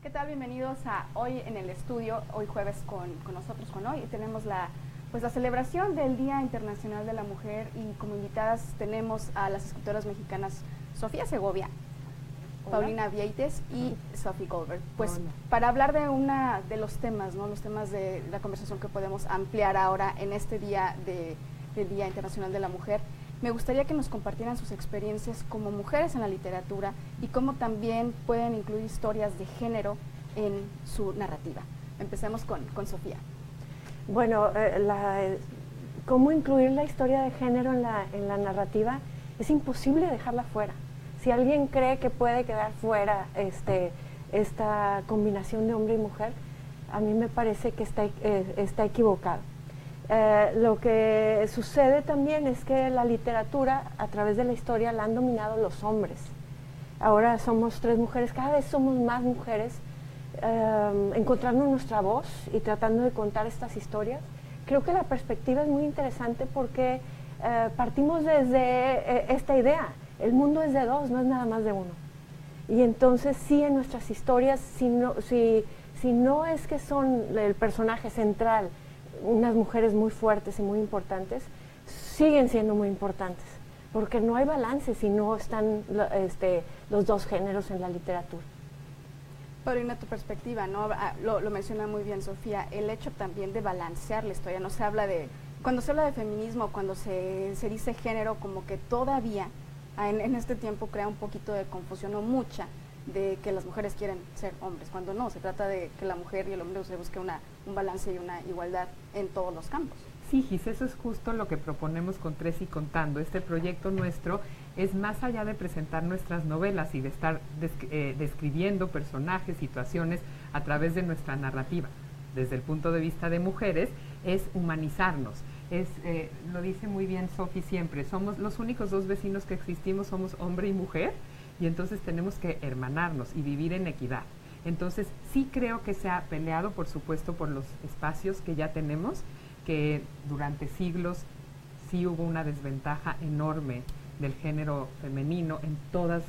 ¿Qué tal? Bienvenidos a Hoy en el Estudio, hoy jueves con nosotros, con Hoy. Tenemos la celebración del Día Internacional de la Mujer y como invitadas tenemos a las escritoras mexicanas Sofía Segovia, hola, Paulina Vieites y Sophie Goldberg. Pues hola, para hablar de los temas, ¿no? Los temas de la conversación que podemos ampliar ahora en este día del Día Internacional de la Mujer, me gustaría que nos compartieran sus experiencias como mujeres en la literatura y cómo también pueden incluir historias de género en su narrativa. Empecemos con Sofía. Bueno, cómo incluir la historia de género en la narrativa es imposible dejarla fuera. Si alguien cree que puede quedar fuera esta combinación de hombre y mujer, a mí me parece que está equivocado. Lo que sucede también es que la literatura, a través de la historia, la han dominado los hombres. Ahora somos 3 mujeres, cada vez somos más mujeres, encontrando nuestra voz y tratando de contar estas historias. Creo que la perspectiva es muy interesante porque partimos desde esta idea, el mundo es de 2, no es nada más de 1. Y entonces sí, en nuestras historias, si no es que son el personaje central, unas mujeres muy fuertes y muy importantes, siguen siendo muy importantes, porque no hay balance si no están los 2 géneros en la literatura. Paulina, tu perspectiva, ¿no? Lo menciona muy bien Sofía, el hecho también de balancear la historia, no se habla cuando se habla de feminismo, cuando se dice género, como que todavía en este tiempo crea un poquito de confusión o mucha, de que las mujeres quieren ser hombres, cuando no, se trata de que la mujer y el hombre se busque un balance y una igualdad en todos los campos. Sí, Gis, eso es justo lo que proponemos con Tres y Contando. Este proyecto nuestro es más allá de presentar nuestras novelas y de estar describiendo personajes, situaciones a través de nuestra narrativa. Desde el punto de vista de mujeres, es humanizarnos. Lo dice muy bien Sophie siempre, somos los únicos 2 vecinos que existimos, somos hombre y mujer, y entonces tenemos que hermanarnos y vivir en equidad. Entonces sí creo que se ha peleado, por supuesto, por los espacios que ya tenemos, que durante siglos sí hubo una desventaja enorme del género femenino en todos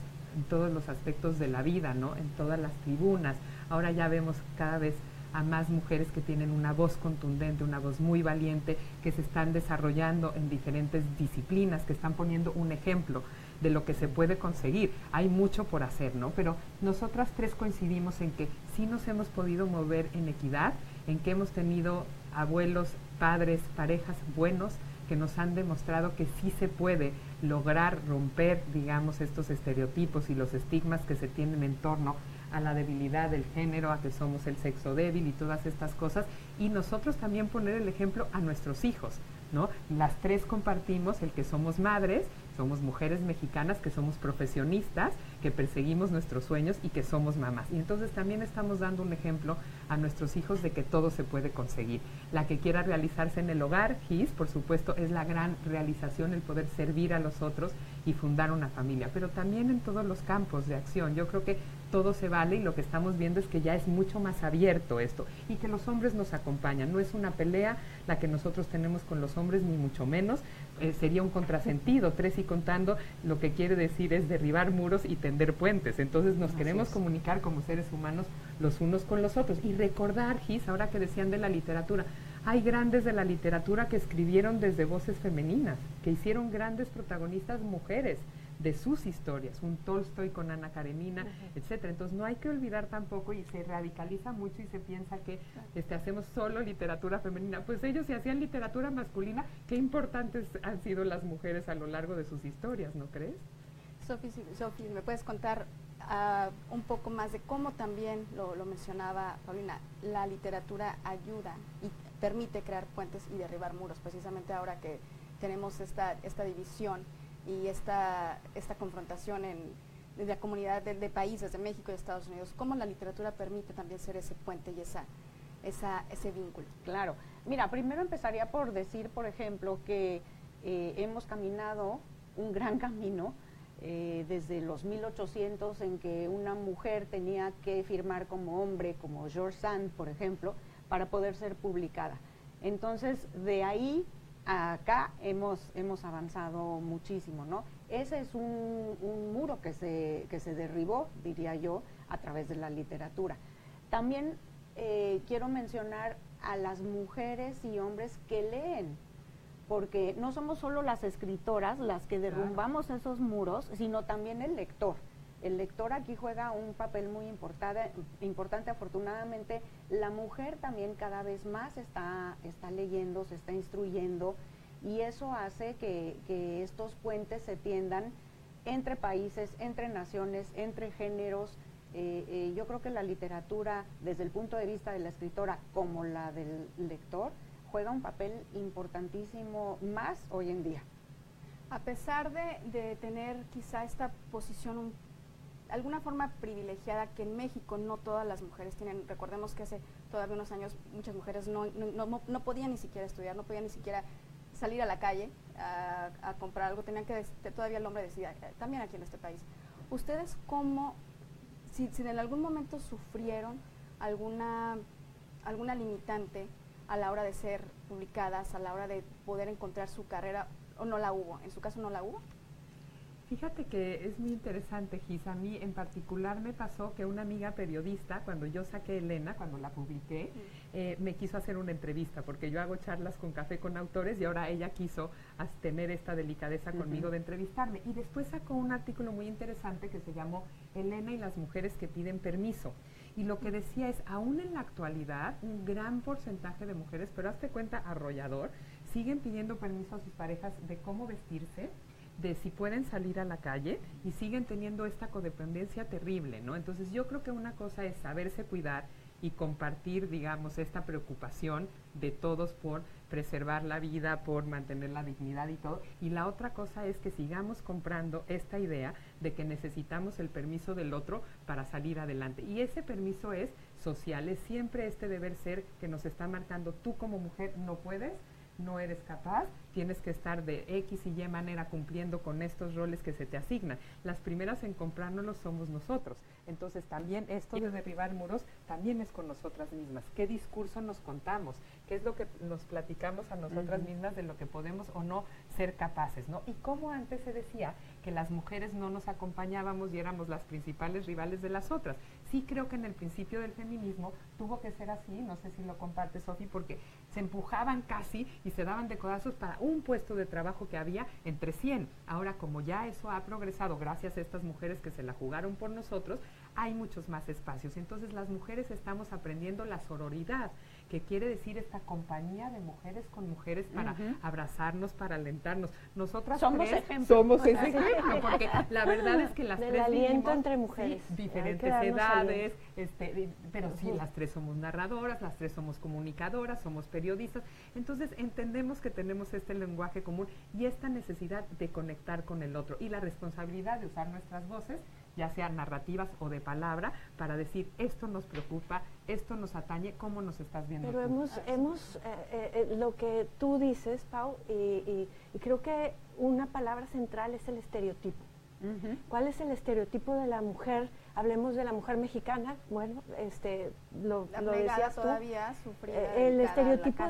los aspectos de la vida, ¿no? En todas las tribunas. Ahora ya vemos cada vez a más mujeres que tienen una voz contundente, una voz muy valiente, que se están desarrollando en diferentes disciplinas, que están poniendo un ejemplo de lo que se puede conseguir. Hay mucho por hacer, ¿no? Pero nosotras 3 coincidimos en que sí nos hemos podido mover en equidad, en que hemos tenido abuelos, padres, parejas buenos que nos han demostrado que sí se puede lograr romper, digamos, estos estereotipos y los estigmas que se tienen en torno a la debilidad del género, a que somos el sexo débil y todas estas cosas, y nosotros también poner el ejemplo a nuestros hijos, ¿no? Las 3 compartimos el que somos madres, somos mujeres mexicanas, que somos profesionistas, que perseguimos nuestros sueños y que somos mamás. Y entonces también estamos dando un ejemplo a nuestros hijos de que todo se puede conseguir. La que quiera realizarse en el hogar, Gis, por supuesto, es la gran realización, el poder servir a los otros y fundar una familia, pero también en todos los campos de acción. Yo creo que todo se vale y lo que estamos viendo es que ya es mucho más abierto esto y que los hombres nos acompañan. No es una pelea la que nosotros tenemos con los hombres, ni mucho menos. Sería un contrasentido. Tres y Contando lo que quiere decir es derribar muros y tender puentes. Entonces nos queremos comunicar como seres humanos los unos con los otros. Y recordar, Gis, ahora que decían de la literatura, hay grandes de la literatura que escribieron desde voces femeninas, que hicieron grandes protagonistas mujeres de sus historias, un Tolstoy con Ana Karenina, etcétera. Entonces no hay que olvidar tampoco, y se radicaliza mucho y se piensa que hacemos solo literatura femenina. Pues ellos si hacían literatura masculina, qué importantes han sido las mujeres a lo largo de sus historias, ¿no crees? Sophie, ¿me puedes contar un poco más de cómo también, lo mencionaba Paulina, la literatura ayuda y permite crear puentes y derribar muros, precisamente ahora que tenemos esta división y esta confrontación en la comunidad de países, de México y de Estados Unidos? ¿Cómo la literatura permite también ser ese puente y ese vínculo? Claro. Mira, primero empezaría por decir, por ejemplo, que hemos caminado un gran camino desde los 1800, en que una mujer tenía que firmar como hombre, como George Sand, por ejemplo, para poder ser publicada. Entonces, de ahí a acá hemos avanzado muchísimo, ¿no? Ese es un muro que se derribó, diría yo, a través de la literatura. También quiero mencionar a las mujeres y hombres que leen, porque no somos solo las escritoras las que derrumbamos esos muros, sino también el lector. El lector aquí juega un papel muy importante. Afortunadamente, la mujer también cada vez más está leyendo, se está instruyendo, y eso hace que estos puentes se tiendan entre países, entre naciones, entre géneros. Yo creo que la literatura, desde el punto de vista de la escritora como la del lector, juega un papel importantísimo más hoy en día. A pesar de tener quizá esta posición alguna forma privilegiada que en México no todas las mujeres tienen, recordemos que hace todavía unos años muchas mujeres no podían ni siquiera estudiar, no podían ni siquiera salir a la calle a comprar algo, tenían que todavía el hombre decía, también aquí en este país. ¿Ustedes cómo, si en algún momento sufrieron alguna limitante a la hora de ser publicadas, a la hora de poder encontrar su carrera, o no la hubo? ¿En su caso no la hubo? Fíjate que es muy interesante, Gis. A mí en particular me pasó que una amiga periodista, cuando yo saqué Elena, cuando la publiqué, me quiso hacer una entrevista, porque yo hago charlas con café con autores y ahora ella quiso tener esta delicadeza conmigo de entrevistarme. Y después sacó un artículo muy interesante que se llamó Elena y las mujeres que piden permiso. Y lo que decía es, aún en la actualidad, un gran porcentaje de mujeres, pero hazte cuenta, arrollador, siguen pidiendo permiso a sus parejas de cómo vestirse, de si pueden salir a la calle, y siguen teniendo esta codependencia terrible, ¿no? Entonces yo creo que una cosa es saberse cuidar y compartir, digamos, esta preocupación de todos por preservar la vida, por mantener la dignidad y todo, y la otra cosa es que sigamos comprando esta idea de que necesitamos el permiso del otro para salir adelante, y ese permiso es social, es siempre este deber ser que nos está marcando: tú como mujer no puedes, no eres capaz, tienes que estar de X y Y manera cumpliendo con estos roles que se te asignan. Las primeras en comprárnoslos somos nosotros. Entonces también esto de derribar muros también es con nosotras mismas. ¿Qué discurso nos contamos? ¿Qué es lo que nos platicamos a nosotras mismas de lo que podemos o no ser capaces, ¿no? Y como antes se decía que las mujeres no nos acompañábamos y éramos las principales rivales de las otras. Sí creo que en el principio del feminismo tuvo que ser así, no sé si lo comparte Sofi, porque se empujaban casi y se daban de codazos para un puesto de trabajo que había entre 100. Ahora, como ya eso ha progresado gracias a estas mujeres que se la jugaron por nosotros, hay muchos más espacios. Entonces las mujeres estamos aprendiendo la sororidad, que quiere decir esta compañía de mujeres con mujeres para abrazarnos, para alentarnos. Nosotras somos tres ejemplo. Somos ese ejemplo, porque la verdad es que las del tres aliento vivimos, entre mujeres, sí, diferentes edades, pero sí, las tres somos narradoras, las tres somos comunicadoras, somos periodistas. Entonces entendemos que tenemos este lenguaje común y esta necesidad de conectar con el otro y la responsabilidad de usar nuestras voces, ya sean narrativas o de palabra, para decir esto nos preocupa, esto nos atañe, ¿cómo nos estás viendo Pero tú? hemos lo que tú dices, Pau, y creo que una palabra central es el estereotipo. ¿Cuál es el estereotipo de la mujer? Hablemos de la mujer mexicana. Bueno, lo decías tú. Todavía sufría el estereotipo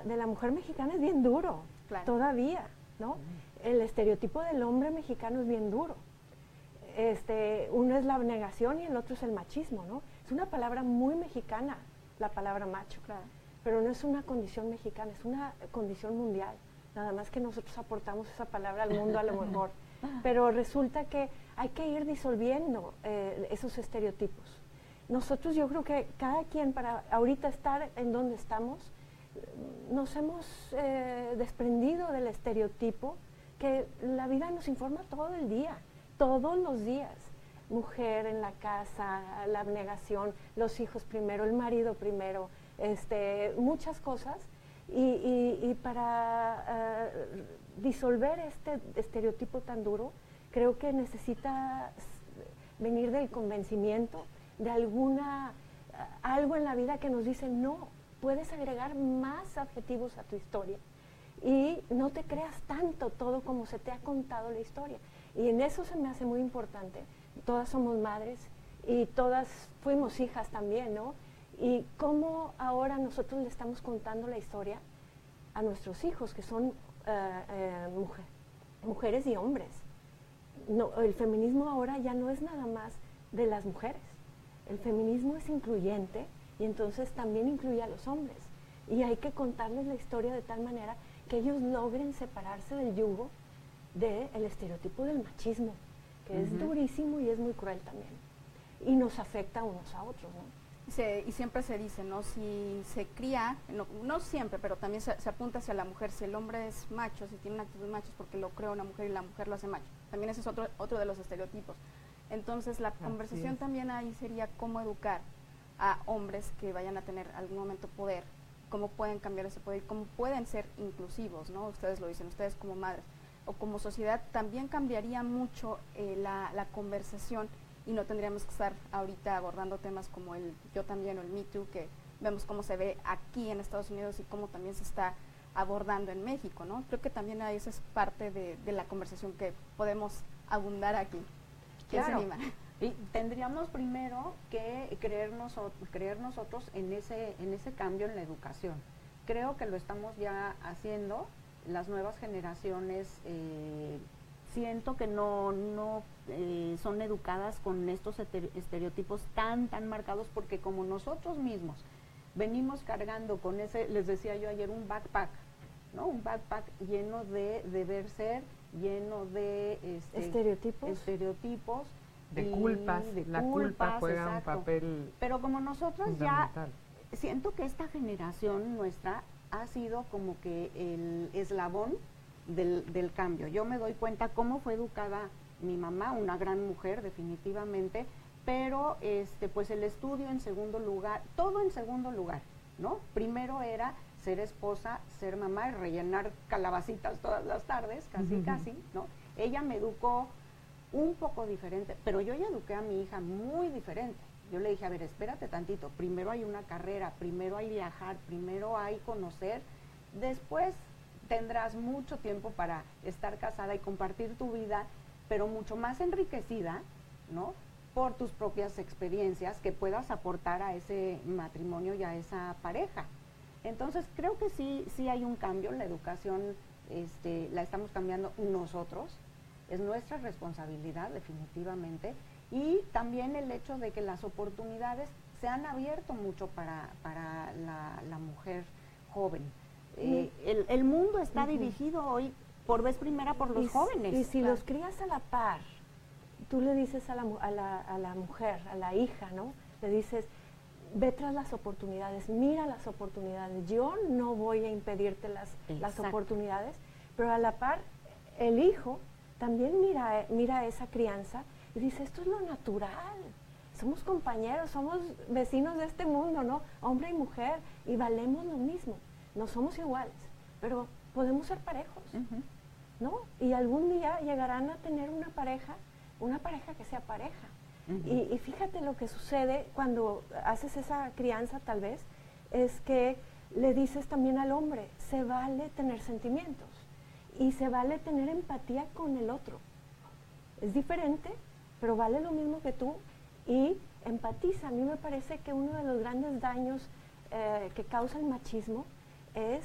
de la mujer mexicana es bien duro, todavía, ¿no? El estereotipo del hombre mexicano es bien duro. Uno es la abnegación y el otro es el machismo, ¿no? Es una palabra muy mexicana, la palabra macho, pero no es una condición mexicana, es una condición mundial. Nada más que nosotros aportamos esa palabra al mundo a lo mejor. Pero resulta que hay que ir disolviendo esos estereotipos. Nosotros, yo creo que cada quien, para ahorita estar en donde estamos, nos hemos desprendido del estereotipo que la vida nos informa todo el día, todos los días. Mujer en la casa, la abnegación, los hijos primero, el marido primero, muchas cosas. Y para disolver este estereotipo tan duro, creo que necesita venir del convencimiento de algo en la vida que nos dice: no, puedes agregar más adjetivos a tu historia y no te creas tanto todo como se te ha contado la historia. Y en eso se me hace muy importante. Todas somos madres y todas fuimos hijas también, ¿no? Y cómo ahora nosotros le estamos contando la historia a nuestros hijos, que son mujeres y hombres. No, el feminismo ahora ya no es nada más de las mujeres. El feminismo es incluyente y entonces también incluye a los hombres. Y hay que contarles la historia de tal manera que ellos logren separarse del yugo del estereotipo del machismo, que es durísimo y es muy cruel también. Y nos afecta unos a otros, ¿no? Y siempre se dice, ¿no? Si se cría, no siempre, pero también se apunta hacia la mujer. Si el hombre es macho, si tiene una actitud macho, es porque lo crea una mujer y la mujer lo hace macho. También ese es otro de los estereotipos. Entonces, la conversación también ahí sería cómo educar a hombres que vayan a tener algún momento poder, cómo pueden cambiar ese poder, cómo pueden ser inclusivos, ¿no? Ustedes lo dicen, ustedes como madres o como sociedad, también cambiaría mucho la conversación y no tendríamos que estar ahorita abordando temas como el Yo También o el Me Too, que vemos cómo se ve aquí en Estados Unidos y cómo también se está abordando en México, ¿no? Creo que también ahí esa es parte de la conversación que podemos abundar aquí. ¿Quién se anima? Y tendríamos primero que creer nosotros en ese cambio en la educación. Creo que lo estamos ya haciendo. Las nuevas generaciones siento que no son educadas con estos estereotipos tan marcados, porque como nosotros mismos venimos cargando con ese, les decía yo ayer, un backpack, ¿no? Un backpack lleno de deber ser, lleno de estereotipos, de culpas, la culpa juega un papel. Pero como nosotros ya, siento que esta generación nuestra ha sido como que el eslabón del cambio. Yo me doy cuenta cómo fue educada mi mamá, una gran mujer definitivamente, pero pues el estudio en segundo lugar, todo en segundo lugar, ¿no? Primero era ser esposa, ser mamá y rellenar calabacitas todas las tardes, casi, ¿no? Ella me educó un poco diferente, pero yo ya eduqué a mi hija muy diferente. Yo le dije, a ver, espérate tantito, primero hay una carrera, primero hay viajar, primero hay conocer, después tendrás mucho tiempo para estar casada y compartir tu vida, pero mucho más enriquecida, ¿no? Por tus propias experiencias que puedas aportar a ese matrimonio y a esa pareja. Entonces, creo que sí hay un cambio, la educación la estamos cambiando nosotros, es nuestra responsabilidad definitivamente, y también el hecho de que las oportunidades se han abierto mucho para la mujer joven. El mundo está dirigido hoy por vez primera por los jóvenes. Y si los crías a la par, tú le dices a la mujer, a la hija, ¿no? Le dices, ve tras las oportunidades, mira las oportunidades. Yo no voy a impedirte las oportunidades, pero a la par, el hijo también mira esa crianza y dice, esto es lo natural. Somos compañeros, somos vecinos de este mundo, ¿no? Hombre y mujer, y valemos lo mismo. No somos iguales, pero podemos ser parejos, ¿no? Y algún día llegarán a tener una pareja que sea pareja. Y fíjate lo que sucede cuando haces esa crianza, tal vez, es que le dices también al hombre, se vale tener sentimientos y se vale tener empatía con el otro. Es diferente, pero vale lo mismo que tú y empatiza. A mí me parece que uno de los grandes daños que causa el machismo es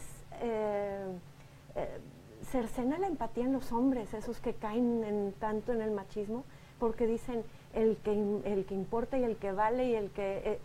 cercena la empatía en los hombres, esos que caen tanto en el machismo, porque dicen el que importa y el que vale y el que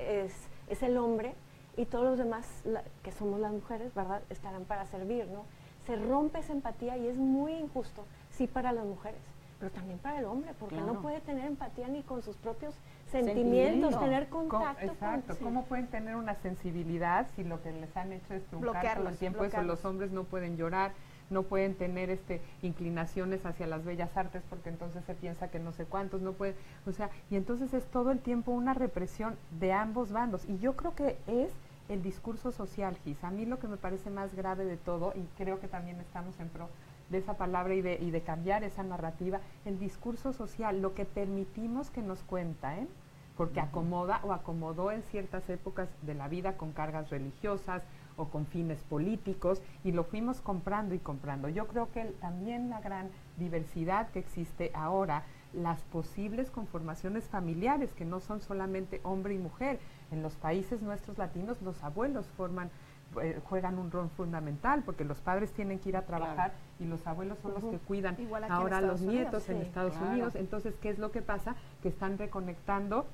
es el hombre, y todos los demás, que somos las mujeres, ¿verdad?, estarán para servir, ¿no? Se rompe esa empatía y es muy injusto, sí, para las mujeres, pero también para el hombre, porque no puede tener empatía ni con sus propios sentimientos, tener contacto. Exacto, ¿cómo pueden tener una sensibilidad si lo que les han hecho es truncar todo el tiempo? Eso, los hombres no pueden llorar, no pueden tener inclinaciones hacia las bellas artes, porque entonces se piensa que no sé cuántos, no pueden, o sea, y entonces es todo el tiempo una represión de ambos bandos, y yo creo que es el discurso social, Gis. A mí lo que me parece más grave de todo, y creo que también estamos en pro de esa palabra y de cambiar esa narrativa, el discurso social, lo que permitimos que nos cuenten, porque acomoda o acomodó en ciertas épocas de la vida con cargas religiosas o con fines políticos, y lo fuimos comprando y comprando. Yo creo que también la gran diversidad que existe ahora, las posibles conformaciones familiares, que no son solamente hombre y mujer. En los países nuestros latinos, los abuelos juegan un rol fundamental, porque los padres tienen que ir a trabajar y los abuelos son los que cuidan ahora a los nietos en Estados Unidos. Entonces, ¿qué es lo que pasa? Que están reconectando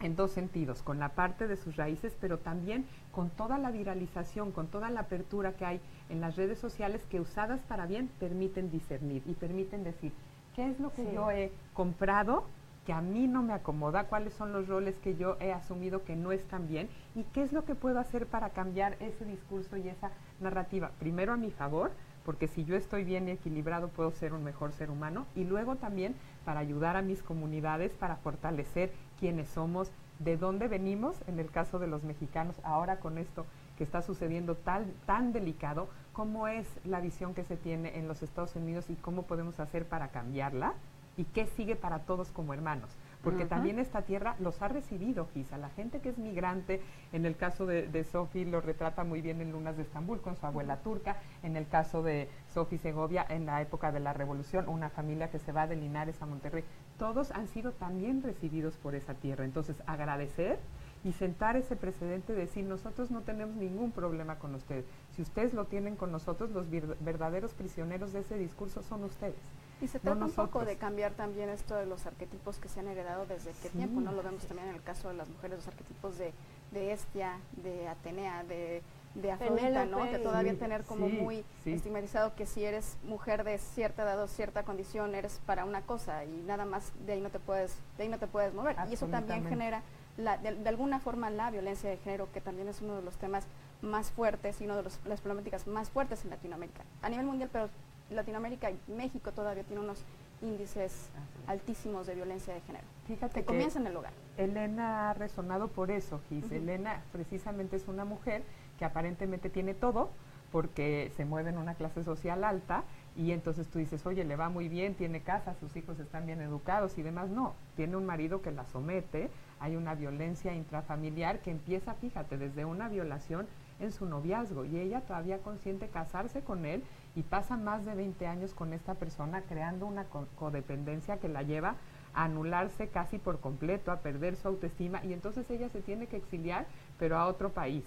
en dos sentidos, con la parte de sus raíces, pero también con toda la viralización, con toda la apertura que hay en las redes sociales que usadas para bien permiten discernir y permiten decir qué es lo que yo he comprado que a mí no me acomoda, cuáles son los roles que yo he asumido que no están bien y qué es lo que puedo hacer para cambiar ese discurso y esa narrativa, primero a mi favor, porque si yo estoy bien y equilibrado puedo ser un mejor ser humano, y luego también para ayudar a mis comunidades, para fortalecer quiénes somos, de dónde venimos, en el caso de los mexicanos, ahora con esto que está sucediendo tan delicado, cómo es la visión que se tiene en los Estados Unidos y cómo podemos hacer para cambiarla, y qué sigue para todos como hermanos. Porque también esta tierra los ha recibido, Gisa. La gente que es migrante, en el caso de Sofi lo retrata muy bien en Lunas de Estambul con su abuela turca, en el caso de Sofi Segovia en la época de la Revolución, una familia que se va de Linares a Monterrey. Todos han sido también recibidos por esa tierra. Entonces, agradecer y sentar ese precedente de decir, nosotros no tenemos ningún problema con ustedes. Si ustedes lo tienen con nosotros, los verdaderos prisioneros de ese discurso son ustedes. Y se trata un poco de cambiar también esto de los arquetipos que se han heredado desde qué tiempo, ¿no? Lo vemos también en el caso de las mujeres, los arquetipos de Hestia, de Atenea, de Afrodita, ¿no? Que todavía tener como muy estigmatizado que si eres mujer de cierta edad o cierta condición eres para una cosa y nada más de ahí no te puedes mover. Y eso también genera de alguna forma la violencia de género, que también es uno de los temas más fuertes y una de las problemáticas más fuertes en Latinoamérica. A nivel mundial, pero Latinoamérica y México todavía tiene unos índices altísimos de violencia de género. Fíjate que comienza en el hogar. Elena ha resonado por eso, Gis. Elena precisamente es una mujer que aparentemente tiene todo porque se mueve en una clase social alta y entonces tú dices, oye, le va muy bien, tiene casa, sus hijos están bien educados y demás. No, tiene un marido que la somete, hay una violencia intrafamiliar que empieza, fíjate, desde una violación en su noviazgo y ella todavía consciente casarse con él y pasa más de 20 años con esta persona creando una codependencia que la lleva a anularse casi por completo, a perder su autoestima y entonces ella se tiene que exiliar pero a otro país,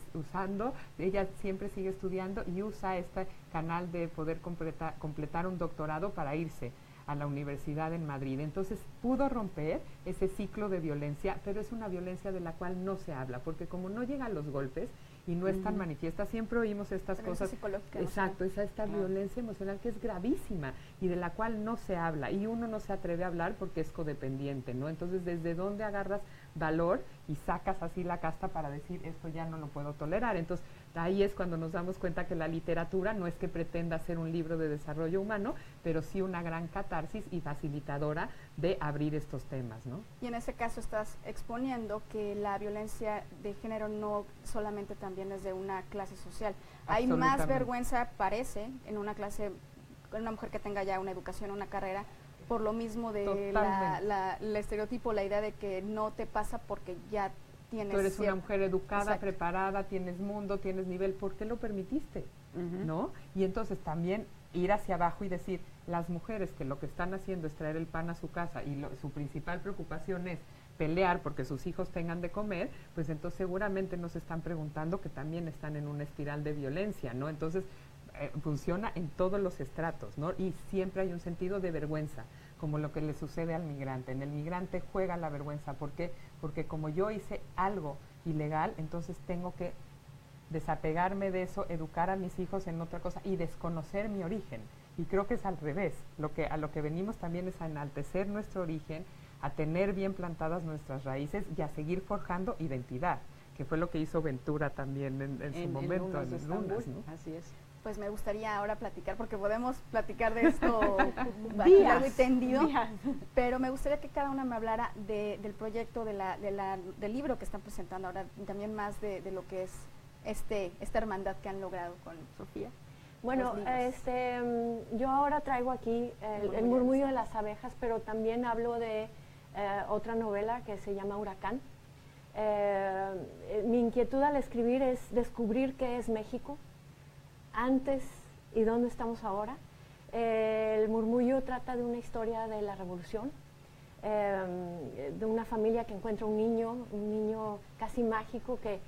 ella siempre sigue estudiando y usa este canal de poder completar un doctorado para irse a la universidad en Madrid. Entonces pudo romper ese ciclo de violencia, pero es una violencia de la cual no se habla, porque como no llegan los golpes y no es tan manifiesta, siempre oímos estas cosas. Exacto, esta violencia emocional que es gravísima y de la cual no se habla y uno no se atreve a hablar porque es codependiente, ¿no? Entonces, ¿desde dónde agarras valor y sacas así la casta para decir esto ya no lo puedo tolerar? Entonces, ahí es cuando nos damos cuenta que la literatura no es que pretenda ser un libro de desarrollo humano, pero sí una gran catarsis y facilitadora de abrir estos temas, ¿no? Y en ese caso estás exponiendo que la violencia de género no solamente también es de una clase social. Hay más vergüenza, parece, en una clase, en una mujer que tenga ya una educación, una carrera, por lo mismo de el estereotipo, la idea de que no te pasa porque ya tienes... Tú eres una mujer educada, preparada, tienes mundo, tienes nivel, ¿por qué lo permitiste? ¿No? Y entonces también ir hacia abajo y decir, las mujeres que lo que están haciendo es traer el pan a su casa y su principal preocupación es pelear porque sus hijos tengan de comer, pues entonces seguramente nos están preguntando que también están en una espiral de violencia, ¿no? Entonces funciona en todos los estratos, ¿no? Y siempre hay un sentido de vergüenza, como lo que le sucede al migrante. En el migrante juega la vergüenza, ¿por qué? Porque como yo hice algo ilegal, entonces tengo que desapegarme de eso, educar a mis hijos en otra cosa y desconocer mi origen. Y creo que es al revés, a lo que venimos también es a enaltecer nuestro origen, a tener bien plantadas nuestras raíces y a seguir forjando identidad, que fue lo que hizo Ventura también en su momento, en las Lunas, ¿no? Así es. Pues me gustaría ahora platicar, porque podemos platicar de esto largo y tendido, pero me gustaría que cada una me hablara del proyecto, del libro que están presentando ahora, y también más de lo que es esta hermandad que han logrado con Sofía. Bueno, yo ahora traigo aquí el murmullo de las abejas, pero también hablo de otra novela que se llama Huracán. Mi inquietud al escribir es descubrir qué es México antes y dónde estamos ahora. El murmullo trata de una historia de la revolución, de una familia que encuentra un niño casi mágico que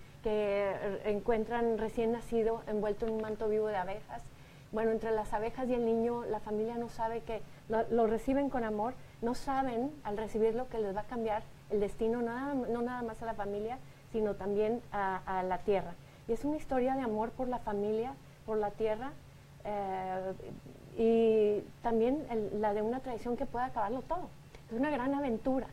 encuentran recién nacido envuelto en un manto vivo de abejas. Bueno, entre las abejas y el niño, la familia no sabe que lo reciben con amor, no saben al recibirlo que les va a cambiar el destino no nada más a la familia, sino también a la tierra. Y es una historia de amor por la familia, por la tierra, y también la de una tradición que puede acabarlo todo. Es una gran aventura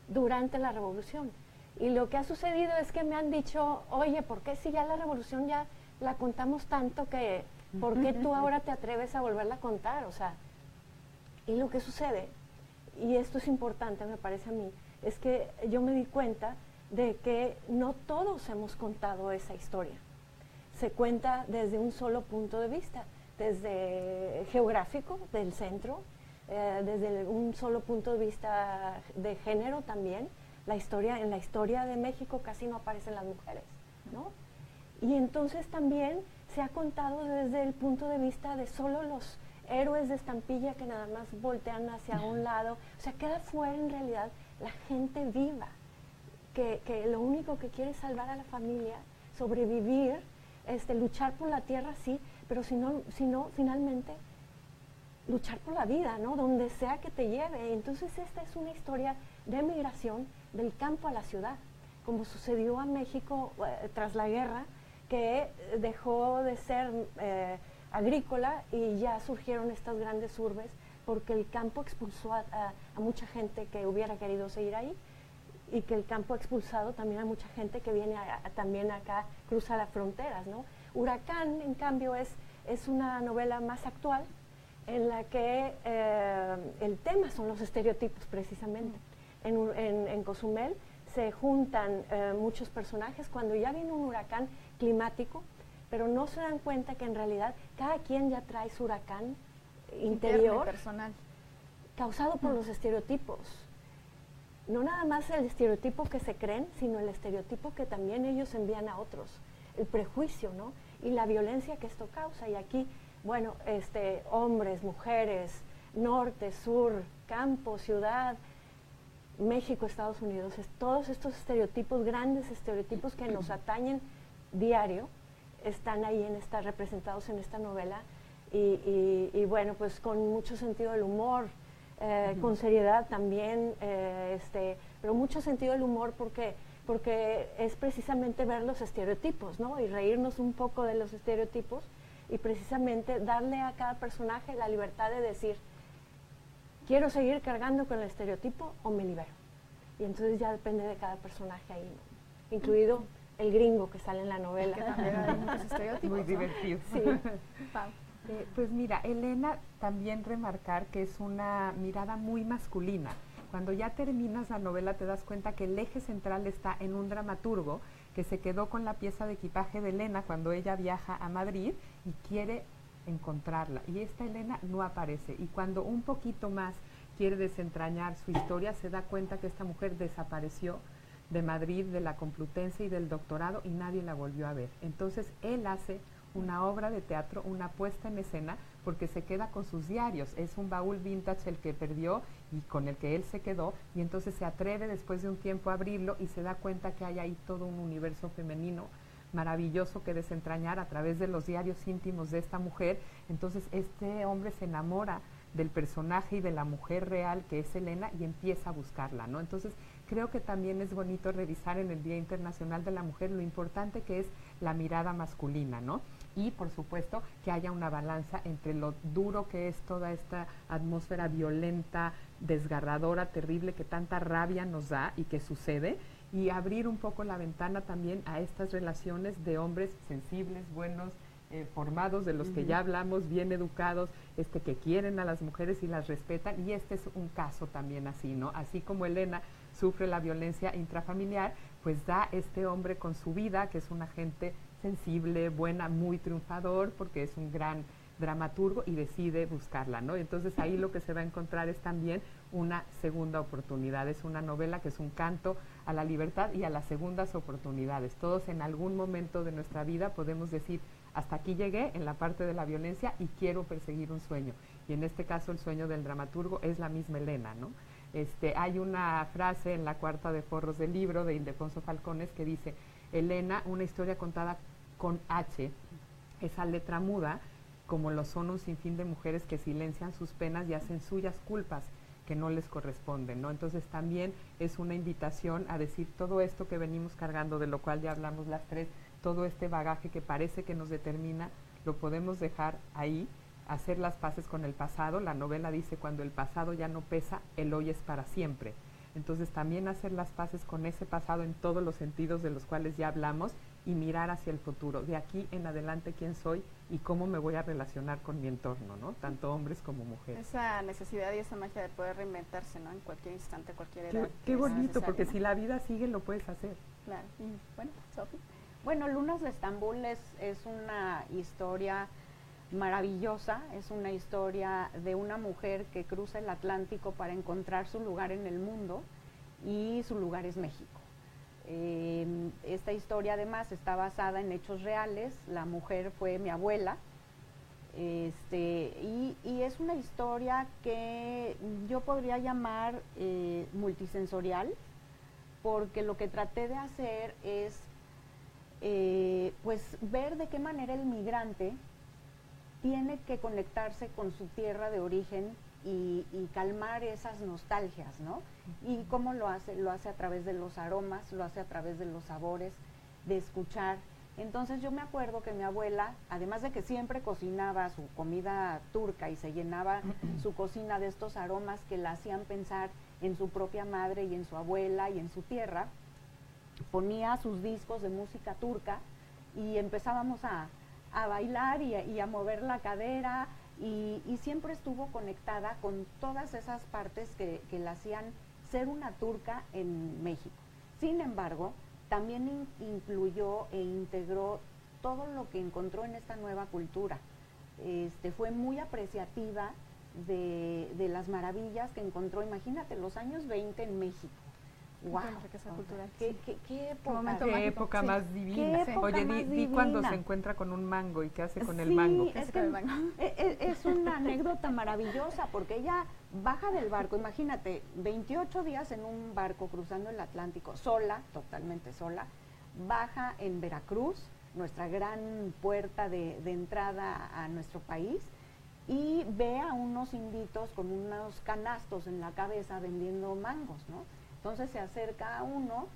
durante la revolución. Y lo que ha sucedido es que me han dicho, oye, ¿por qué si ya la revolución ya la contamos tanto que, ¿por qué tú ahora te atreves a volverla a contar? O sea, y lo que sucede, y esto es importante me parece a mí, es que yo me di cuenta de que no todos hemos contado esa historia. Se cuenta desde un solo punto de vista, desde geográfico, del centro, desde un solo punto de vista de género también. En la historia de México casi no aparecen las mujeres, ¿no? Y entonces también se ha contado desde el punto de vista de solo los héroes de estampilla que nada más voltean hacia un lado. O sea, queda fuera en realidad la gente viva, que lo único que quiere es salvar a la familia, sobrevivir, luchar por la tierra, sí, pero si no, finalmente luchar por la vida, ¿no? Donde sea que te lleve. Entonces esta es una historia de migración del campo a la ciudad, como sucedió a México tras la guerra, que dejó de ser agrícola y ya surgieron estas grandes urbes porque el campo expulsó a mucha gente que hubiera querido seguir ahí, y que el campo ha expulsado también a mucha gente que viene también acá, cruza las fronteras, ¿no? Huracán, en cambio, es una novela más actual en la que el tema son los estereotipos precisamente. En Cozumel se juntan muchos personajes cuando ya viene un huracán climático, pero no se dan cuenta que en realidad cada quien ya trae su huracán interior, personal, causado por los estereotipos. No nada más el estereotipo que se creen, sino el estereotipo que también ellos envían a otros, el prejuicio, ¿no? Y la violencia que esto causa. Y aquí, bueno, hombres, mujeres, norte, sur, campo, ciudad, México, Estados Unidos, todos estos estereotipos, grandes estereotipos que nos atañen diario, están ahí representados en esta novela, y bueno, pues con mucho sentido del humor, con seriedad también, pero mucho sentido del humor porque es precisamente ver los estereotipos, ¿no? Y reírnos un poco de los estereotipos, y precisamente darle a cada personaje la libertad de decir, quiero seguir cargando con el estereotipo o me libero. Y entonces ya depende de cada personaje ahí, ¿no? Incluido el gringo que sale en la novela. Que también hay muchos estereotipos, Muy ¿no? divertido. Sí. Pau. Pues mira, Elena, también remarcar que es una mirada muy masculina. Cuando ya terminas la novela te das cuenta que el eje central está en un dramaturgo que se quedó con la pieza de equipaje de Elena cuando ella viaja a Madrid y quiere encontrarla. Y esta Elena no aparece. Y cuando un poquito más quiere desentrañar su historia, se da cuenta que esta mujer desapareció de Madrid, de la Complutense y del doctorado, y nadie la volvió a ver. Entonces él hace una obra de teatro, una puesta en escena, porque se queda con sus diarios. Es un baúl vintage el que perdió y con el que él se quedó, y entonces se atreve después de un tiempo a abrirlo y se da cuenta que hay ahí todo un universo femenino maravilloso que desentrañar a través de los diarios íntimos de esta mujer. Entonces este hombre se enamora del personaje y de la mujer real que es Elena y empieza a buscarla, ¿no? Entonces creo que también es bonito revisar en el Día Internacional de la Mujer lo importante que es la mirada masculina, ¿no? Y por supuesto que haya una balanza entre lo duro que es toda esta atmósfera violenta, desgarradora, terrible, que tanta rabia nos da y que sucede, y abrir un poco la ventana también a estas relaciones de hombres sensibles, buenos, formados, de los que ya hablamos, bien educados, que quieren a las mujeres y las respetan, y este es un caso también así, ¿no? Así como Elena sufre la violencia intrafamiliar, pues da este hombre con su vida, que es una gente sensible, buena, muy triunfador, porque es un gran dramaturgo y decide buscarla, ¿no? Entonces ahí lo que se va a encontrar es también una segunda oportunidad. Es una novela que es un canto a la libertad y a las segundas oportunidades. Todos en algún momento de nuestra vida podemos decir, hasta aquí llegué en la parte de la violencia y quiero perseguir un sueño. Y en este caso el sueño del dramaturgo es la misma Elena, ¿no? Hay una frase en la cuarta de forros del libro de Ildefonso Falcones que dice, Elena, una historia contada con H, esa letra muda, como lo son un sinfín de mujeres que silencian sus penas y hacen suyas culpas, que no les corresponden, ¿no? Entonces también es una invitación a decir todo esto que venimos cargando, de lo cual ya hablamos las tres, todo este bagaje que parece que nos determina, lo podemos dejar ahí, hacer las paces con el pasado. La novela dice, cuando el pasado ya no pesa, el hoy es para siempre. Entonces también hacer las paces con ese pasado en todos los sentidos de los cuales ya hablamos y mirar hacia el futuro. De aquí en adelante, quién soy y cómo me voy a relacionar con mi entorno, ¿no? Tanto hombres como mujeres. Esa necesidad y esa magia de poder reinventarse, ¿no? En cualquier instante, cualquier edad. Qué bonito, porque si la vida sigue, lo puedes hacer. Claro. Y bueno, Sofi. Bueno, Lunas de Estambul es una historia maravillosa, es una historia de una mujer que cruza el Atlántico para encontrar su lugar en el mundo, y su lugar es México. Esta historia además está basada en hechos reales. La mujer fue mi abuela, y es una historia que yo podría llamar multisensorial, porque lo que traté de hacer es pues ver de qué manera el migrante tiene que conectarse con su tierra de origen y calmar esas nostalgias, ¿no? Y cómo lo hace a través de los aromas, lo hace a través de los sabores, de escuchar. Entonces yo me acuerdo que mi abuela, además de que siempre cocinaba su comida turca y se llenaba su cocina de estos aromas que la hacían pensar en su propia madre y en su abuela y en su tierra, ponía sus discos de música turca y empezábamos a bailar y a mover la cadera, y siempre estuvo conectada con todas esas partes que la hacían ser una turca en México. Sin embargo, también incluyó e integró todo lo que encontró en esta nueva cultura. Fue muy apreciativa de las maravillas que encontró. Imagínate, los años 20 en México. ¡Wow! ¿Qué época más divina? Oye, di cuando se encuentra con un mango y qué hace con el mango. Es una anécdota maravillosa, porque ella baja del barco, imagínate, 28 días en un barco cruzando el Atlántico, sola, totalmente sola, baja en Veracruz, nuestra gran puerta de entrada a nuestro país, y ve a unos inditos con unos canastos en la cabeza vendiendo mangos, ¿no? Entonces se acerca a uno,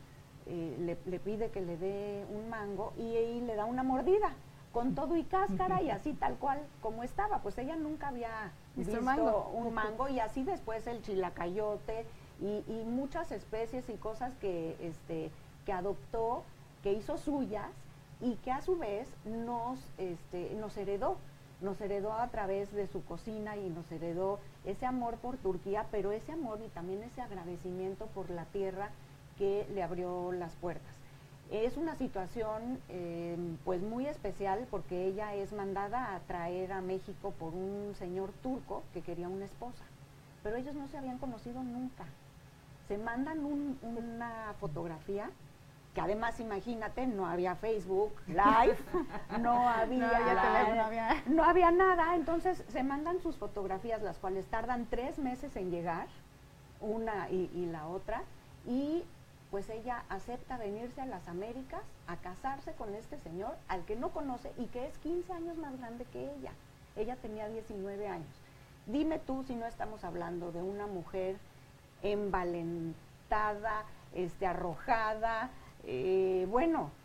le pide que le dé un mango y le da una mordida, con todo y cáscara, y así tal cual como estaba. Pues ella nunca había visto un mango, y así después el chilacayote y muchas especies y cosas que adoptó, que hizo suyas, y que a su vez nos heredó a través de su cocina, y nos heredó ese amor por Turquía, pero ese amor y también ese agradecimiento por la tierra que le abrió las puertas. Es una situación pues muy especial, porque ella es mandada a traer a México por un señor turco que quería una esposa, pero ellos no se habían conocido nunca. Se mandan una fotografía, que además, imagínate, no había Facebook Live, no había nada. Entonces se mandan sus fotografías, las cuales tardan 3 meses en llegar, una y la otra, y pues ella acepta venirse a las Américas a casarse con este señor al que no conoce y que es 15 años más grande que ella. Ella tenía 19 años. Dime tú si no estamos hablando de una mujer envalentada, arrojada,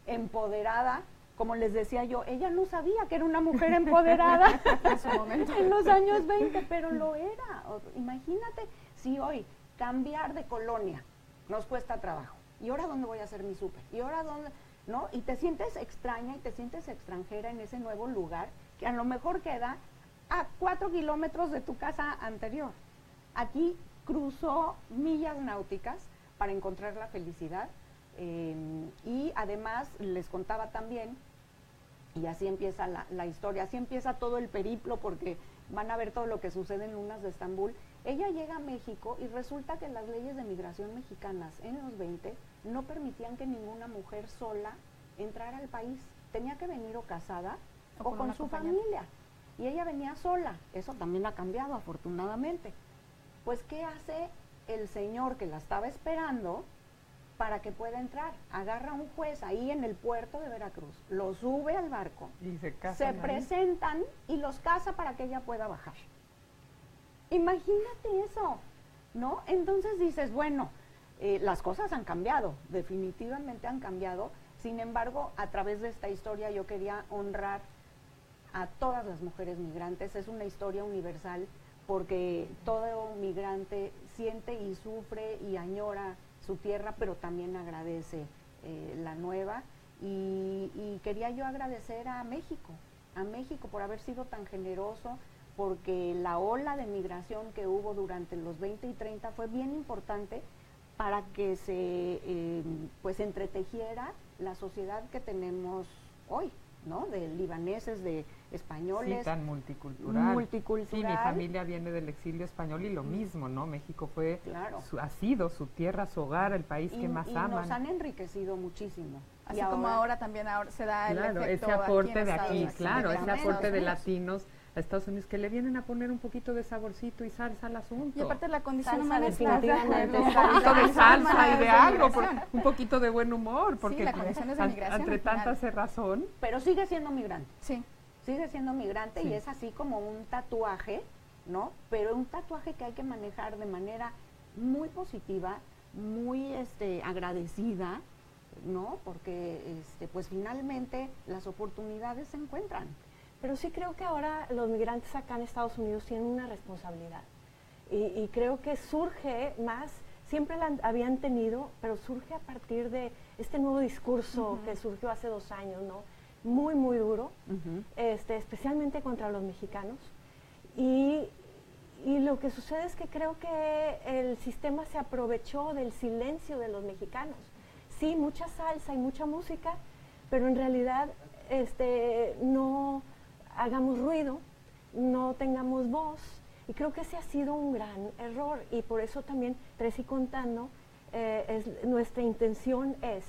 empoderada. Como les decía yo, ella no sabía que era una mujer empoderada en su momento, en los años 20, pero lo era. Imagínate si hoy cambiar de colonia nos cuesta trabajo. ¿Y ahora dónde voy a hacer mi súper? ¿Y ahora dónde? ¿No? Y te sientes extraña y te sientes extranjera en ese nuevo lugar, que a lo mejor queda a 4 kilómetros de tu casa anterior. Aquí cruzó millas náuticas para encontrar la felicidad. Y además les contaba también, y así empieza la historia, así empieza todo el periplo, porque van a ver todo lo que sucede en Lunas de Estambul. Ella llega a México y resulta que las leyes de migración mexicanas en los 20 no permitían que ninguna mujer sola entrara al país. Tenía que venir o casada o con su familia. Y ella venía sola. Eso también ha cambiado, afortunadamente. Pues, ¿qué hace el señor que la estaba esperando para que pueda entrar? Agarra a un juez ahí en el puerto de Veracruz, lo sube al barco, y se presentan y los casa para que ella pueda bajar. Imagínate eso. ¿no? Entonces dices, bueno, las cosas han cambiado, definitivamente han cambiado. Sin embargo, a través de esta historia yo quería honrar a todas las mujeres migrantes. Es una historia universal porque todo migrante siente y sufre y añora su tierra, pero también agradece la nueva. Y quería yo agradecer a México por haber sido tan generoso, porque la ola de migración que hubo durante los 20 y 30 fue bien importante para que se pues entretejiera la sociedad que tenemos hoy, ¿no? De libaneses, de españoles. Sí, tan multicultural. Multicultural. Sí, mi familia viene del exilio español y lo mismo, ¿no? México fue, claro, ha sido su tierra, su hogar, el país que más aman. Y nos han enriquecido muchísimo. Así como ahora también se da el claro, efecto ese aporte aquí de aquí, Unidos, claro, ese aporte de Unidos. latinos a Estados Unidos que le vienen a poner un poquito de saborcito y salsa al asunto. Y aparte la condición Salsa, humana es definitivamente, un poquito de salsa y de algo, migración. un poquito de buen humor, porque la condición es de migración entre al final. tanta cerrazón. Pero sigue siendo migrante. Sí. Sigue siendo migrante, Sí. y es así como un tatuaje, ¿no? Pero un tatuaje que hay que manejar de manera muy positiva, muy agradecida, ¿no? Porque pues finalmente las oportunidades se encuentran. Pero sí creo que ahora los migrantes acá en Estados Unidos tienen una responsabilidad. Y creo que surge más, siempre la habían tenido, pero surge a partir de este nuevo discurso que surgió hace 2 años, ¿no? Muy, muy duro, especialmente contra los mexicanos. Y lo que sucede es que creo que el sistema se aprovechó del silencio de los mexicanos. Sí, mucha salsa y mucha música, pero en realidad no hagamos ruido, no tengamos voz, y creo que ese ha sido un gran error, y por eso también Tres y Contando, nuestra intención es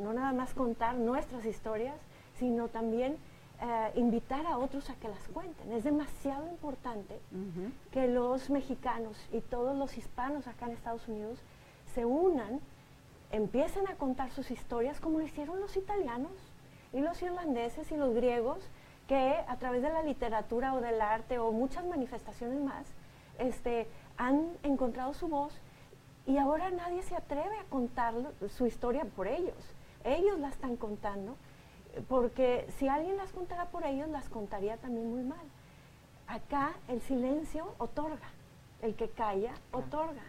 no nada más contar nuestras historias, sino también invitar a otros a que las cuenten. Es demasiado importante que los mexicanos y todos los hispanos acá en Estados Unidos se unan, empiecen a contar sus historias como lo hicieron los italianos y los irlandeses y los griegos, que a través de la literatura o del arte o muchas manifestaciones más, han encontrado su voz, y ahora nadie se atreve a contar su historia por ellos. Ellos la están contando, porque si alguien las contara por ellos, las contaría también muy mal. Acá el silencio otorga, el que calla otorga.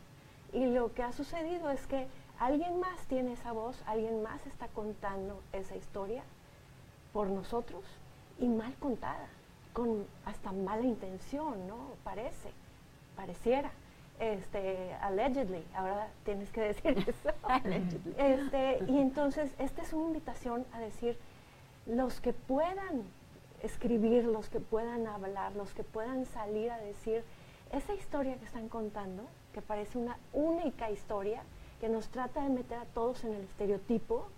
Y lo que ha sucedido es que alguien más tiene esa voz, alguien más está contando esa historia por nosotros, y mal contada, con hasta mala intención, ¿no? Pareciera. Allegedly, ahora tienes que decir eso. Allegedly. Y entonces, esta es una invitación a decir, los que puedan escribir, los que puedan hablar, los que puedan salir a decir esa historia que están contando, que parece una única historia, que nos trata de meter a todos en el estereotipo,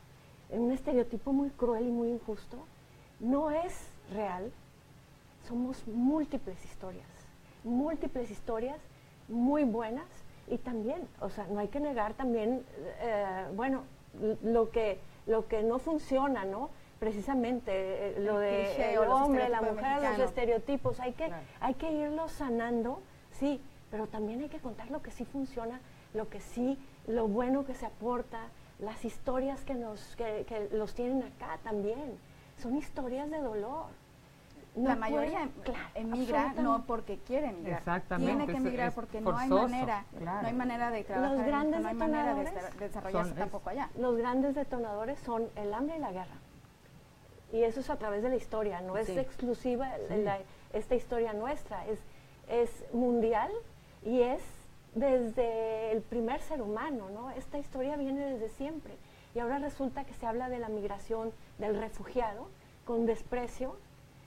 en un estereotipo muy cruel y muy injusto, no es real. Somos múltiples historias muy buenas, y también, o sea, no hay que negar también, lo que no funciona, ¿no? Precisamente lo de cliché el o los hombre, la estereotipos mujer, los mexicanos. estereotipos, Claro. hay que irlos sanando, sí, pero también hay que contar lo que sí funciona, lo bueno que se aporta, las historias que los tienen acá también, son historias de dolor. La mayoría emigra no porque quiere emigrar. Exactamente, Tiene que emigrar es porque forzoso, no hay claro. manera de trabajar, Los grandes no hay manera de detonadores desarrollarse tampoco allá. Los grandes detonadores son el hambre y la guerra. Y eso es a través de la historia, no es exclusiva esta historia nuestra, es mundial, y es desde el primer ser humano, ¿no? Esta historia viene desde siempre. Y ahora resulta que se habla de la migración del refugiado con desprecio,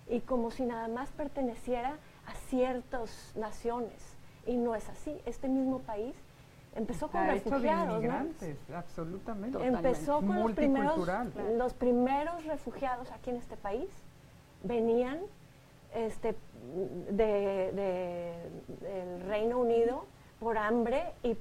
y como si nada más perteneciera a ciertas naciones, y no es así. Este mismo país empezó con Está hecho de refugiados, inmigrantes, absolutamente. empezó con Multicultural. los primeros refugiados aquí en este país, venían del Reino Unido por hambre y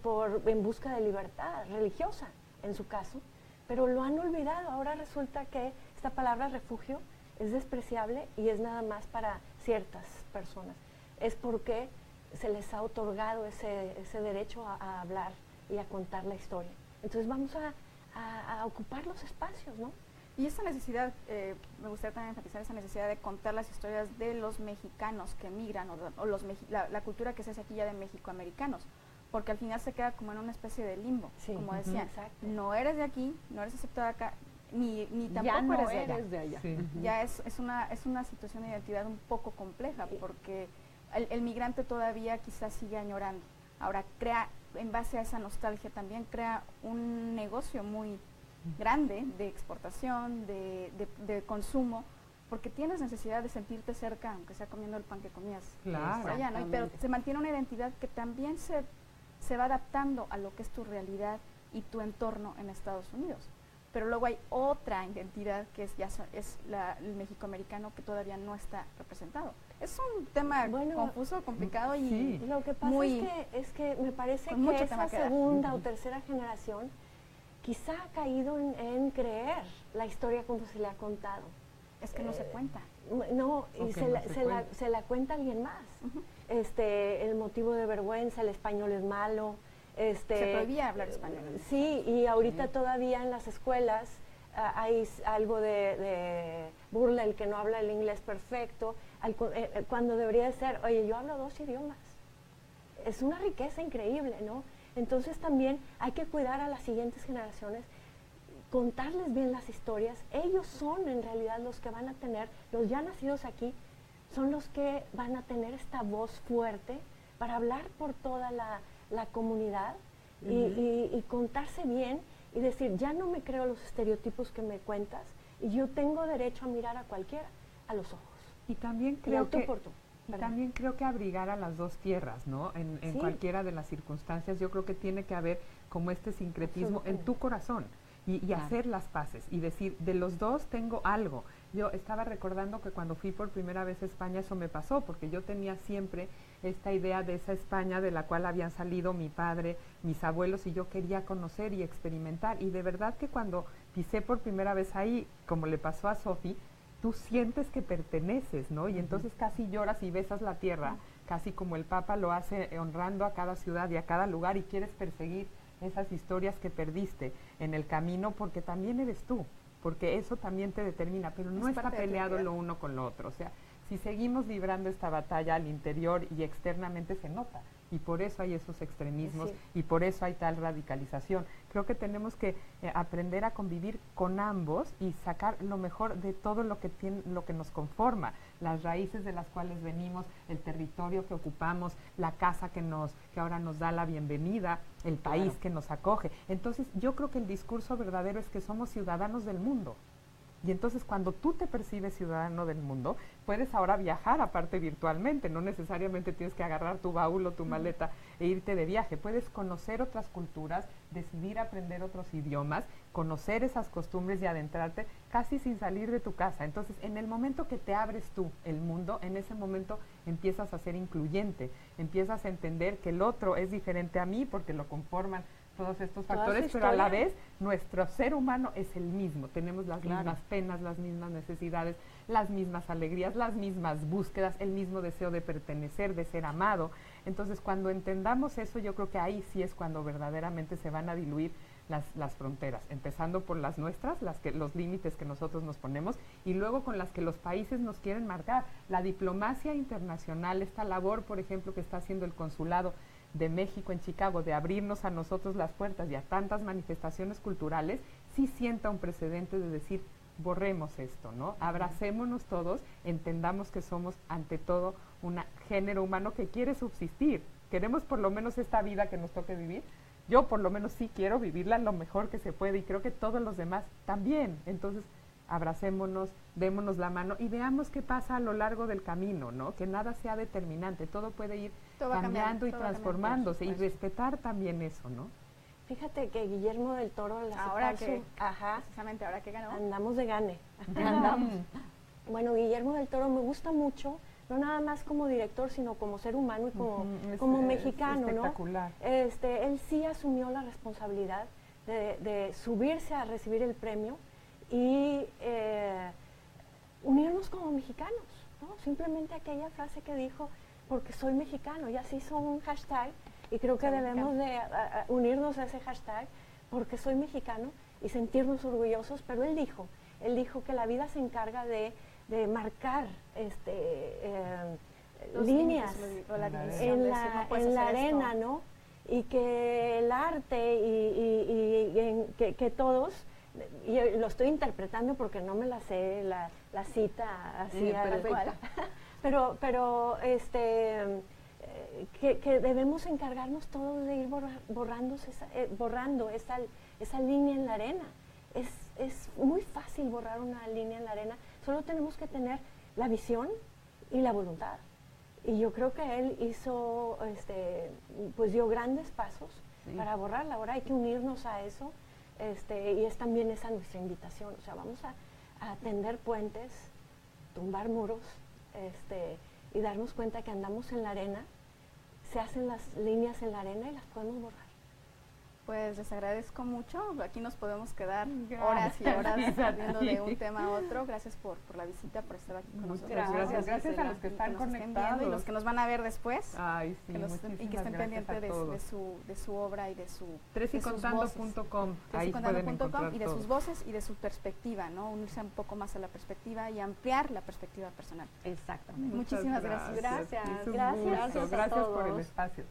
en busca de libertad religiosa, en su caso, pero lo han olvidado. Ahora resulta que esta palabra refugio es despreciable y es nada más para ciertas personas. Es porque se les ha otorgado ese derecho a hablar y a contar la historia. Entonces vamos a ocupar los espacios, ¿no? Y esa necesidad, me gustaría también enfatizar esa necesidad de contar las historias de los mexicanos que emigran o la cultura que se hace aquí ya de mexicoamericanos, porque al final se queda como en una especie de limbo, Sí, como decían, no eres de aquí, no eres aceptada acá, ni tampoco ya no eres de allá. Sí. Ya es una situación de identidad un poco compleja, porque el migrante todavía quizás sigue añorando. Ahora crea, en base a esa nostalgia también, crea un negocio muy grande de exportación, de consumo, porque tienes necesidad de sentirte cerca, aunque sea comiendo el pan que comías Claro. por allá, ¿no? Pero se mantiene una identidad que también se va adaptando a lo que es tu realidad y tu entorno en Estados Unidos. Pero luego hay otra identidad que es el mexicoamericano que todavía no está representado. Es un tema confuso, complicado y lo que pasa es que me parece que esa segunda o tercera generación quizá ha caído en creer la historia como se le ha contado. Es que no se cuenta. No, y se la cuenta alguien más. El motivo de vergüenza, el español es malo. Se prohibía hablar español. Sí, y ahorita todavía en las escuelas hay algo de burla, el que no habla el inglés perfecto, cuando debería de ser, oye, yo hablo 2 idiomas. Es una riqueza increíble, ¿no? Entonces también hay que cuidar a las siguientes generaciones, contarles bien las historias. Ellos son en realidad los que van a tener, los ya nacidos aquí, son los que van a tener esta voz fuerte para hablar por toda la comunidad y contarse bien y decir, ya no me creo los estereotipos que me cuentas y yo tengo derecho a mirar a cualquiera a los ojos. Y también creo que abrigar a las dos tierras, ¿no? En cualquiera de las circunstancias, yo creo que tiene que haber como este sincretismo en tu corazón y hacer las paces y decir, de los dos tengo algo. Yo estaba recordando que cuando fui por primera vez a España eso me pasó, porque yo tenía siempre esta idea de esa España de la cual habían salido mi padre, mis abuelos, y yo quería conocer y experimentar. Y de verdad que cuando pisé por primera vez ahí, como le pasó a Sofi, tú sientes que perteneces, ¿no? Y entonces casi lloras y besas la tierra, casi como el Papa lo hace honrando a cada ciudad y a cada lugar, y quieres perseguir esas historias que perdiste en el camino, porque también eres tú, porque eso también te determina, pero no está peleado lo uno con lo otro. O sea, si seguimos librando esta batalla al interior y externamente se nota, y por eso hay esos extremismos y por eso hay tal radicalización. Creo que tenemos que aprender a convivir con ambos y sacar lo mejor de todo lo que nos conforma, las raíces de las cuales venimos, el territorio que ocupamos, la casa que ahora nos da la bienvenida, el país que nos acoge. Entonces yo creo que el discurso verdadero es que somos ciudadanos del mundo. Y entonces cuando tú te percibes ciudadano del mundo, puedes ahora viajar aparte virtualmente, no necesariamente tienes que agarrar tu baúl o tu maleta e irte de viaje, puedes conocer otras culturas, decidir aprender otros idiomas, conocer esas costumbres y adentrarte casi sin salir de tu casa. Entonces en el momento que te abres tú el mundo, en ese momento empiezas a ser incluyente, empiezas a entender que el otro es diferente a mí porque lo conforman todos estos factores, pero a la vez nuestro ser humano es el mismo, tenemos las mismas penas, las mismas necesidades, las mismas alegrías, las mismas búsquedas, el mismo deseo de pertenecer, de ser amado. Entonces cuando entendamos eso, yo creo que ahí sí es cuando verdaderamente se van a diluir las fronteras, empezando por las nuestras, los límites que nosotros nos ponemos, y luego con las que los países nos quieren marcar. La diplomacia internacional, esta labor, por ejemplo, que está haciendo el consulado de México en Chicago, de abrirnos a nosotros las puertas y a tantas manifestaciones culturales, sí sienta un precedente de decir, borremos esto, ¿no? Abracémonos todos, entendamos que somos ante todo un género humano que quiere subsistir, queremos por lo menos esta vida que nos toque vivir. Yo por lo menos sí quiero vivirla lo mejor que se puede y creo que todos los demás también. Entonces abracémonos, démonos la mano y veamos qué pasa a lo largo del camino, ¿no? Que nada sea determinante, todo puede ir cambiando y transformándose y respetar también eso, ¿no? Fíjate que Guillermo del Toro, precisamente ahora que ganó, andamos de gane. Bueno, Guillermo del Toro me gusta mucho, no nada más como director, sino como ser humano y como mexicano, es espectacular. ¿no? Él sí asumió la responsabilidad de subirse a recibir el premio y unirnos como mexicanos, ¿no? Simplemente aquella frase que dijo, porque soy mexicano, y así hizo un hashtag, y creo que Soy debemos de unirnos a ese hashtag, porque soy mexicano, y sentirnos orgullosos. Pero él dijo que la vida se encarga de marcar líneas en la arena, ¿no? Y que el arte que todos, y lo estoy interpretando porque no me la sé la cita así a la cual, pero que debemos encargarnos todos de ir borrando esa línea en la arena. Es muy fácil borrar una línea en la arena, solo tenemos que tener la visión y la voluntad. Y yo creo que él hizo, pues dio grandes pasos para borrarla. Ahora hay que unirnos a eso, y es también esa nuestra invitación. O sea, vamos a tender puentes, tumbar muros, y darnos cuenta que andamos en la arena, se hacen las líneas en la arena y las podemos borrar. Pues les agradezco mucho, aquí nos podemos quedar horas y horas viendo de un tema a otro. Gracias por la visita, por estar aquí con nosotros. Gracias a los que están conectados y los que nos van a ver después. Ay, sí, y que estén pendientes de su obra y de su tresycontando.com, ahí pueden encontrar y de sus voces y de su perspectiva, ¿no? Unirse un poco más a la perspectiva y ampliar la perspectiva personal. Exactamente. Muchísimas gracias. Gracias. Gracias por el espacio.